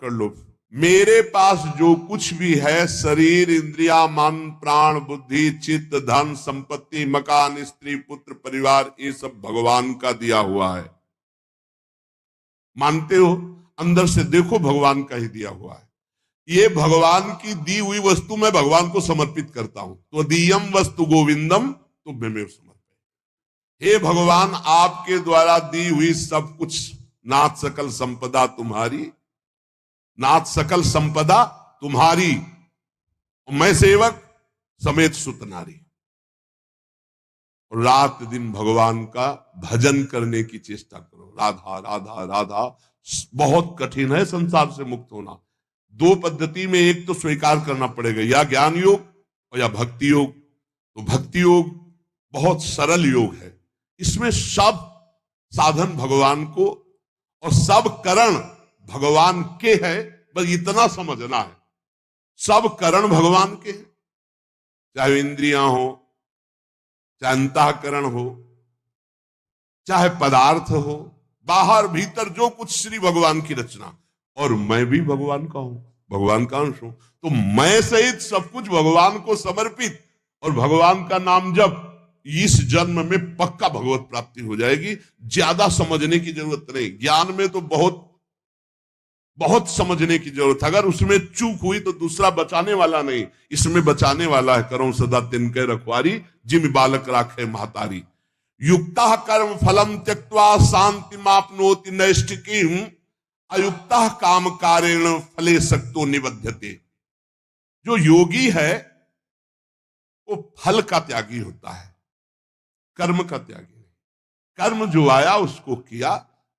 पकड़ लो। मेरे पास जो कुछ भी है, शरीर, इंद्रिया, मन, प्राण, बुद्धि, चित्त, धन, संपत्ति, मकान, स्त्री, पुत्र, परिवार, ये सब भगवान का दिया हुआ है। मानते हो? अंदर से देखो, भगवान का ही दिया हुआ है। ये भगवान की दी हुई वस्तु मैं भगवान को समर्पित करता हूं। तो दीयम वस्तु गोविंदम तुभ्यमेव समर्पयामि। हे भगवान, आपके द्वारा दी हुई सब कुछ, नाथ सकल संपदा तुम्हारी, नाथ सकल संपदा तुम्हारी, मैं सेवक समेत सुत नारी। रात दिन भगवान का भजन करने की चेष्टा करो। राधा राधा राधा। बहुत कठिन है संसार से मुक्त होना। दो पद्धति में एक तो स्वीकार करना पड़ेगा, या ज्ञान योग और या भक्ति योग। तो भक्ति योग बहुत सरल योग है। इसमें सब साधन भगवान को और सब करण भगवान के है। बस इतना समझना है, सब करण भगवान के हैं, चाहे इंद्रियां हो, चाहे अंतःकरण हो, चाहे पदार्थ हो, बाहर भीतर जो कुछ श्री भगवान की रचना। और मैं भी भगवान का हूं, भगवान का अंश हूं। तो मैं सहित सब कुछ भगवान को समर्पित और भगवान का नाम जप, इस जन्म में पक्का भगवत प्राप्ति हो जाएगी। ज्यादा समझने की जरूरत नहीं। ज्ञान में तो बहुत बहुत समझने की जरूरत है। अगर उसमें चूक हुई तो दूसरा बचाने वाला नहीं, इसमें बचाने वाला है। करो सदा तिनके रखवारी, जिम बालक राखे महतारी। युक्ता कर्म फलम त्यक्त्वा शांति मापनोति नैष्ठिकीम, अयुक्ता काम कारेण फले सक्तो निबध्यते। जो योगी है वो फल का त्यागी होता है, कर्म का त्यागी नहीं। कर्म जो आया उसको किया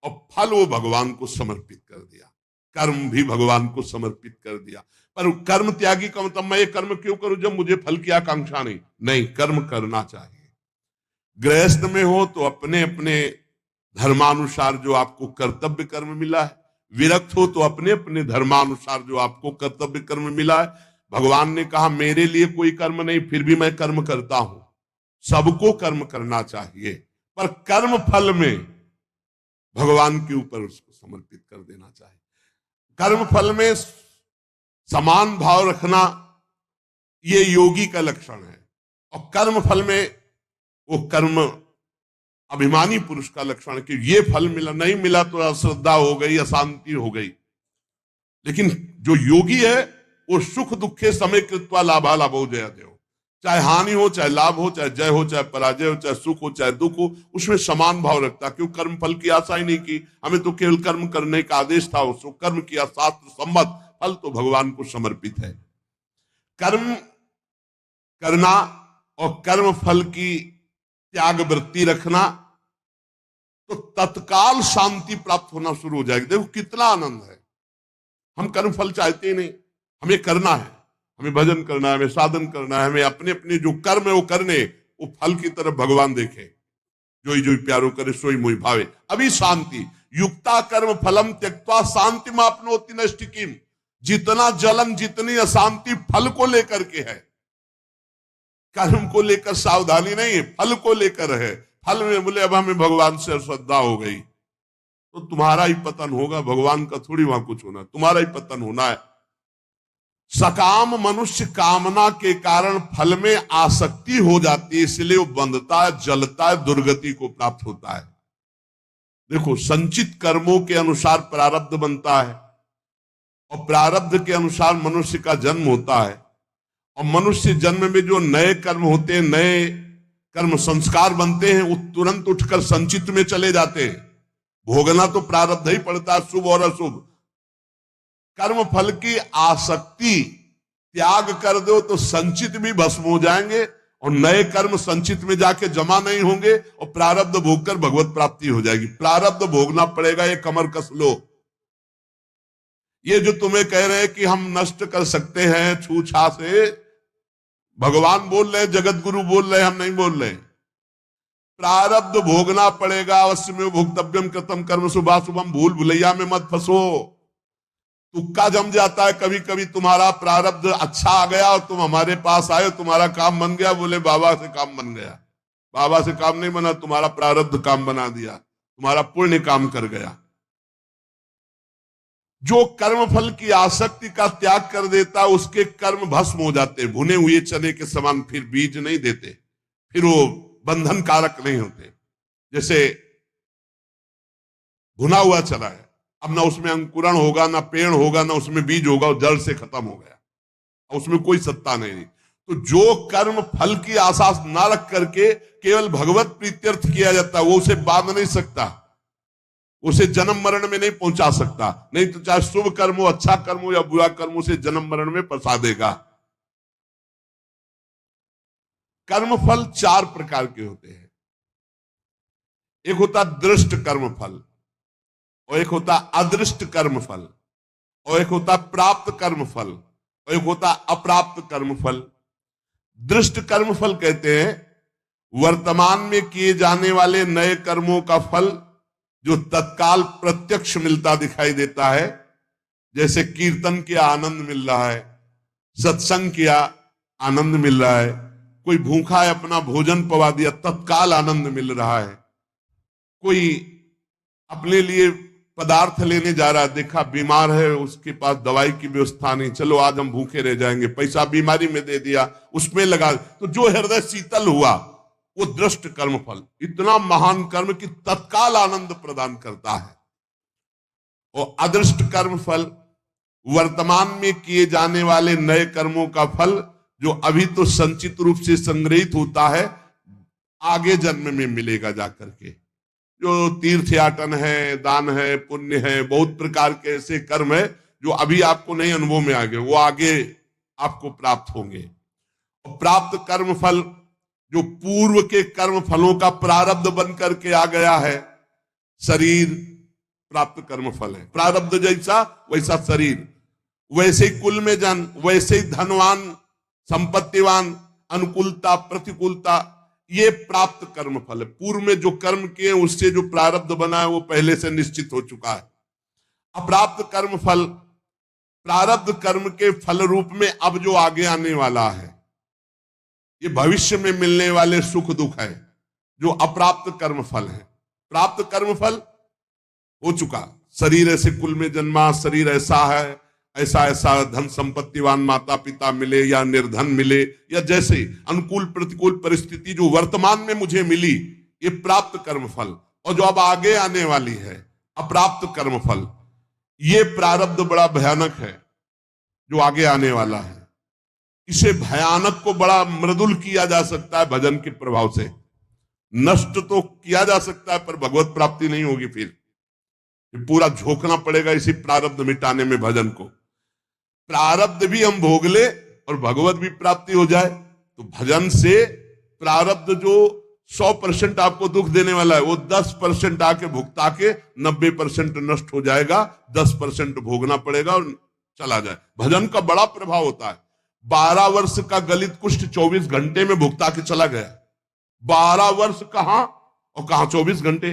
और फल वो भगवान को समर्पित कर दिया। कर्म भी भगवान को समर्पित कर दिया। पर कर्म त्यागी का मतलब मैं ये कर्म क्यों करूं जब मुझे फल की आकांक्षा नहीं। नहीं, कर्म करना चाहिए। गृहस्थ में हो तो अपने अपने धर्मानुसार जो आपको कर्तव्य कर्म मिला है, विरक्त हो तो अपने अपने धर्मानुसार जो आपको कर्तव्य कर्म मिला है। भगवान ने कहा मेरे लिए कोई कर्म नहीं, फिर भी मैं कर्म करता हूं। सबको कर्म करना चाहिए, पर कर्म फल में भगवान के ऊपर उसको समर्पित कर देना चाहिए। कर्म फल में समान भाव रखना ये योगी का लक्षण है, और कर्म फल में वो कर्म अभिमानी पुरुष का लक्षण है कि ये फल मिला, नहीं मिला तो अश्रद्धा हो गई, अशांति हो गई। लेकिन जो योगी है वो सुख दुखे समय कृत्वा लाभा लाभो जया देव। चाहे हानि हो, चाहे लाभ हो, चाहे जय हो, चाहे पराजय हो, चाहे सुख हो, चाहे दुख हो, उसमें समान भाव रखता। क्यों? कर्म फल की आशा ही नहीं की, हमें तो केवल कर्म करने का आदेश था, उसको कर्म किया, शास्त्र सम्मत, फल तो भगवान को समर्पित है। कर्म करना और कर्म फल की त्याग वृत्ति रखना, तो तत्काल शांति प्राप्त होना शुरू हो जाएगी। देखो कितना आनंद है। हम कर्म फल चाहते ही नहीं, हमें करना है, हमें भजन करना है, हमें साधन करना है, हमें अपने अपने जो कर्म है वो करने, वो फल की तरफ भगवान देखे। जोई जोई प्यारो करे सोई मोई भावे, अभी शांति। युक्ता कर्म फलम त्यक्त्वा शांति मापनोति नैष्ठिकीम। जितना जलन, जितनी अशांति फल को लेकर के है, कर्म को लेकर सावधानी नहीं है, फल को लेकर है। फल में बोले अब हमें भगवान से श्रद्धा हो गई तो तुम्हारा ही पतन होगा, भगवान का थोड़ी वहां कुछ होना, तुम्हारा ही पतन होना है। सकाम मनुष्य कामना के कारण फल में आसक्ति हो जाती है, इसलिए वो बंधता है, जलता है, दुर्गति को प्राप्त होता है। देखो, संचित कर्मों के अनुसार प्रारब्ध बनता है, और प्रारब्ध के अनुसार मनुष्य का जन्म होता है। और मनुष्य जन्म में जो नए कर्म होते हैं, नए कर्म संस्कार बनते हैं, वो तुरंत उठकर संचित में चले जाते हैं। भोगना तो प्रारब्ध ही पड़ता है, शुभ और अशुभ। कर्म फल की आसक्ति त्याग कर दो तो संचित भी भस्म हो जाएंगे, और नए कर्म संचित में जाके जमा नहीं होंगे, और प्रारब्ध भोगकर भगवत प्राप्ति हो जाएगी। प्रारब्ध भोगना पड़ेगा, ये कमर कस लो। ये जो तुम्हें कह रहे हैं कि हम नष्ट कर सकते हैं छूछा से, भगवान बोल रहे हैं, जगत गुरु बोल रहे हैं, हम नहीं बोल रहे। प्रारब्ध भोगना पड़ेगा, अवश्य में भोक्तव्यम कृतम कर्म शुभाशुभम। भूल भुलैया में मत फंसो, तुक्का जम जाता है कभी कभी। तुम्हारा प्रारब्ध अच्छा आ गया और तुम हमारे पास आए, तुम्हारा काम बन गया, बोले बाबा से काम बन गया। बाबा से काम नहीं बना, तुम्हारा प्रारब्ध काम बना दिया, तुम्हारा पुण्य काम कर गया। जो कर्म फल की आसक्ति का त्याग कर देता उसके कर्म भस्म हो जाते, भुने हुए चने के समान, फिर बीज नहीं देते, फिर वो बंधन कारक नहीं होते। जैसे भुना हुआ चना है, अब ना उसमें अंकुरण होगा, ना पेड़ होगा, ना उसमें बीज होगा, जड़ से खत्म हो गया, उसमें कोई सत्ता नहीं। तो जो कर्म फल की आशा ना रख करके केवल भगवत प्रीत्यर्थ किया जाता है, वो उसे बांध नहीं सकता, उसे जन्म मरण में नहीं पहुंचा सकता। नहीं तो चाहे शुभ कर्म हो, अच्छा कर्म हो या बुरा कर्म, उसे जन्म मरण में फंसा देगा। कर्म फल चार प्रकार के होते हैं। एक होता दृष्ट कर्म फल, और एक होता अदृष्ट कर्म फल, और एक होता प्राप्त कर्म फल, और एक होता अप्राप्त कर्म फल। दृष्ट कर्म फल कहते हैं वर्तमान में किए जाने वाले नए कर्मों का फल जो तत्काल प्रत्यक्ष मिलता दिखाई देता है। जैसे कीर्तन किया आनंद मिल रहा है, सत्संग किया आनंद मिल रहा है, कोई भूखा है अपना भोजन पवा दिया तत्काल आनंद मिल रहा है, कोई अपने लिए पदार्थ लेने जा रहा है, देखा बीमार है उसके पास दवाई की व्यवस्था नहीं, चलो आज हम भूखे रह जाएंगे, पैसा बीमारी में दे दिया, उसमें लगा, तो जो हृदय शीतल हुआ वो दृष्ट कर्म फल, इतना महान कर्म कि तत्काल आनंद प्रदान करता है। और अदृष्ट कर्म फल वर्तमान में किए जाने वाले नए कर्मों का फल जो अभी तो संचित रूप से संग्रहित होता है, आगे जन्म में मिलेगा जाकर के। जो तीर्थ याटन है, दान है, पुण्य है, बहुत प्रकार के ऐसे कर्म है जो अभी आपको नहीं अनुभव में आ गए, वो आगे आपको प्राप्त होंगे। और प्राप्त कर्म फल जो पूर्व के कर्म फलों का प्रारब्ध बन करके आ गया है, शरीर प्राप्त कर्म फल है, प्रारब्ध जैसा वैसा शरीर, वैसे ही कुल में जन, वैसे ही धनवान, संपत्तिवान, अनुकूलता प्रतिकूलता, ये प्राप्त कर्म फल है। पूर्व में जो कर्म किए उससे जो प्रारब्ध बना है वो पहले से निश्चित हो चुका है। अप्राप्त कर्म फल प्रारब्ध कर्म के फल रूप में अब जो आगे आने वाला है, ये भविष्य में मिलने वाले सुख दुख है, जो अप्राप्त कर्म फल है। प्राप्त कर्म फल हो चुका, शरीर ऐसे कुल में जन्मा, शरीर ऐसा है, ऐसा ऐसा धन संपत्तिवान माता पिता मिले या निर्धन मिले, या जैसे अनुकूल प्रतिकूल परिस्थिति जो वर्तमान में मुझे मिली, ये प्राप्त कर्म फल। और जो अब आगे आने वाली है अप्राप्त कर्म फल, ये प्रारब्ध बड़ा भयानक है जो आगे आने वाला है। इसे भयानक को बड़ा मृदुल किया जा सकता है भजन के प्रभाव से, नष्ट तो किया जा सकता है पर भगवत प्राप्ति नहीं होगी, फिर पूरा झोंकना पड़ेगा इसी प्रारब्ध मिटाने में भजन को। प्रारब्ध भी हम भोग ले और भगवत भी प्राप्ति हो जाए, तो भजन से प्रारब्ध जो 100% आपको दुख देने वाला है वो 10% आके भुगता के 90% नष्ट हो जाएगा, 10% भोगना पड़ेगा और चला जाए। भजन का बड़ा प्रभाव होता है। 12 वर्ष का गलित कुष्ठ 24 घंटे में भुगता के चला गया। 12 वर्ष कहां और कहां 24 घंटे।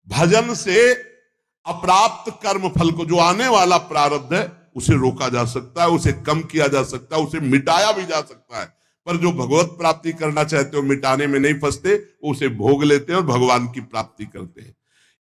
भजन से अप्राप्त कर्म फल को, जो आने वाला प्रारब्ध है, उसे रोका जा सकता है, उसे कम किया जा सकता है, उसे मिटाया भी जा सकता है। पर जो भगवत प्राप्ति करना चाहते हो मिटाने में नहीं फंसते, उसे भोग लेते हैं और भगवान की प्राप्ति करते हैं।